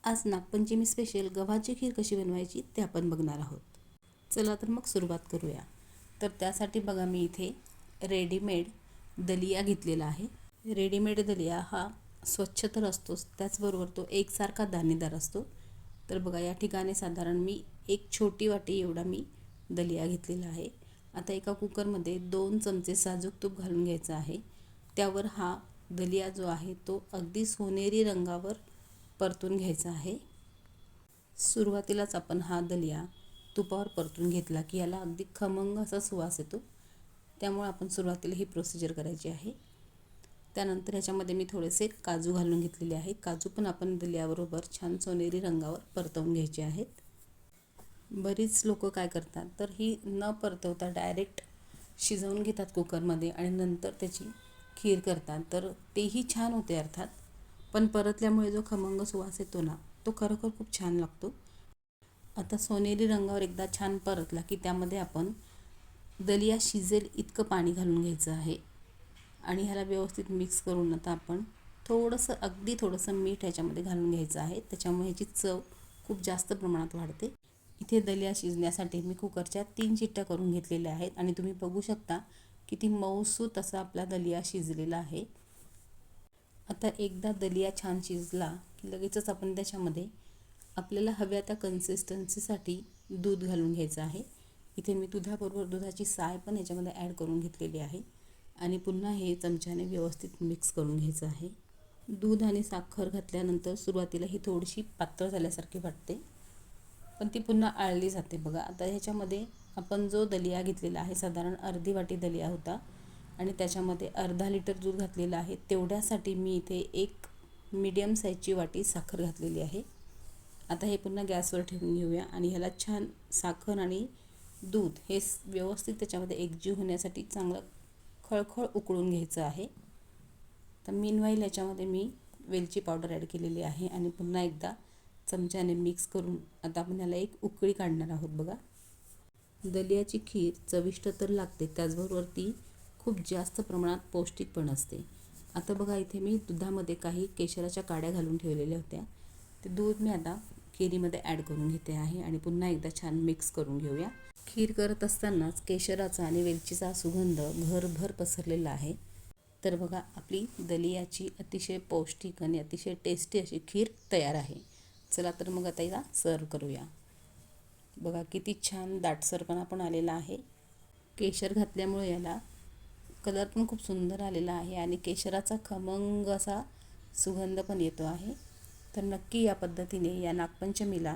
आज नागपंचमी स्पेशल गव्हाची खीर कशी बनवायची ते आपण बघणार आहोत. चला तर मग सुरुवात करूया. तर त्यासाठी बघा मी इथे रेडीमेड दलिया घेतलेला आहे. रेडीमेड दलिया हा स्वच्छ तर असतोच, त्याचबरोबर तो एकसारखा दाणेदार असतो. तर बघा या ठिकाणी साधारण मी एक छोटी वाटी एवढा मी दलिया घेतलेला आहे. आता एका कुकरमध्ये 2 चमचे साजूक तूप घालून घ्यायचं आहे. त्यावर हा दलिया जो आहे तो अगदी सोनेरी रंगावर परतून घ्यायचा आहे. सुरुवातीलाच आपण हा दलिया तुपावर परतून घेतला की याला अगदी खमंग असा सुवास येतो. त्यामुळे आपण सुरुवातीला ही प्रोसिजर करायची आहे. त्यानंतर ह्याच्यामध्ये मी थोडेसे काजू घालून घेतलेले आहे. काजू पण आपण दलियाबरोबर छान सोनेरी रंगावर परतवून घ्यायचे आहेत. बरीच लोक काय करतात तर ही न परतवता डायरेक्ट शिजवून घेतात कुकरमध्ये आणि नंतर त्याची खीर करतात. तर तेही छान होते अर्थात, पण परतल्यामुळे जो खमंग सुवास येतो ना तो खरोखर खूप छान लागतो. आता सोनेरी रंगावर एकदा छान परतला की त्यामध्ये आपण दलिया शिजेल इतकं पाणी घालून घ्यायचं आहे आणि ह्याला व्यवस्थित मिक्स करून आता आपण अगदी थोडंसं मीठ ह्याच्यामध्ये घालून घ्यायचं आहे. त्याच्यामुळे ह्याची चव खूप जास्त प्रमाणात वाढते. इथे दलिया शिजण्यासाठी मी कुकरच्या 3 शिट्ट्या करून घेतलेल्या आहेत आणि तुम्ही बघू शकता किती मऊसूत असा आपला दलिया शिजलेला आहे. आता एकदा दलिया छान शिजला की लगेचच आपण त्याच्यामध्ये आपल्याला हव्या त्या कन्सिस्टन्सीसाठी दूध घालून घ्यायचं आहे. इथे मी दुधाबरोबर दुधाची साय पण याच्यामध्ये ॲड करून घेतलेली आहे आणि पुन्हा हे चमच्याने व्यवस्थित मिक्स करून घ्यायचं आहे. दूध आणि साखर घातल्यानंतर सुरुवातीला ही थोडीशी पातळ झाल्यासारखी वाटते, पण ती पुन्हा आळली जाते. बघा आता ह्याच्यामध्ये आपण जो दलिया घेतलेला आहे साधारण अर्धी वाटी दलिया होता आणि त्याच्यामध्ये अर्धा लिटर दूध घातलेलं आहे. तेवढ्यासाठी मी इथे एक मीडियम साईजची वाटी साखर घातलेली आहे. आता हे पुन्हा गॅसवर ठेवून घेऊया आणि ह्याला छान साखर आणि दूध हे व्यवस्थित त्याच्यामध्ये एकजीव होण्यासाठी चांगलं खळखळ उकळून घ्यायचं आहे. तर मीनवाईल याच्यामध्ये मी वेलची पावडर ॲड केलेली आहे आणि पुन्हा एकदा चमच्याने मिक्स करून आता आपण ह्याला एक उकळी काढणार आहोत. बघा दलियाची खीर चविष्ट तर लागते, त्याचबरोबर ती खूप जास्त प्रमाणात पौष्टिक पण असते. आता बघा इथे मी दुधामध्ये काही केशराच्या काड्या घालून ठेवलेल्या होत्या. ते दूध मी आता खिरीमध्ये ॲड करून घेते आहे आणि पुन्हा एकदा छान मिक्स करून घेऊया. खीर करत असतानाच केशराचा आणि वेलचीचा सुगंध घरभर पसरलेला आहे. तर बघा आपली दलियाची अतिशय पौष्टिक आणि अतिशय टेस्टी अशी खीर तयार आहे. चला तर मग आता याला सर्व करूया. बघा किती छान दाटसरपणा पण आलेला आहे. केशर घातल्यामुळे याला कलर पण खूप सुंदर आलेला आहे आणि केशराचा खमंग असा सुगंध पण येतो आहे. तर नक्की या पद्धतीने या नागपंचमीला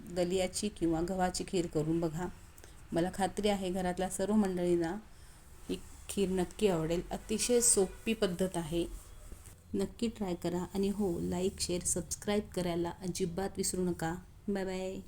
दलियाची किंवा गव्हाची खीर करून बघा. मला खात्री आहे घरातल्या सर्व मंडळींना ही खीर नक्की आवडेल. अतिशय सोपी पद्धत आहे, नक्की ट्राय करा आणि हो लाईक शेअर सबस्क्राईब करायला अजिबात विसरू नका. Bye bye.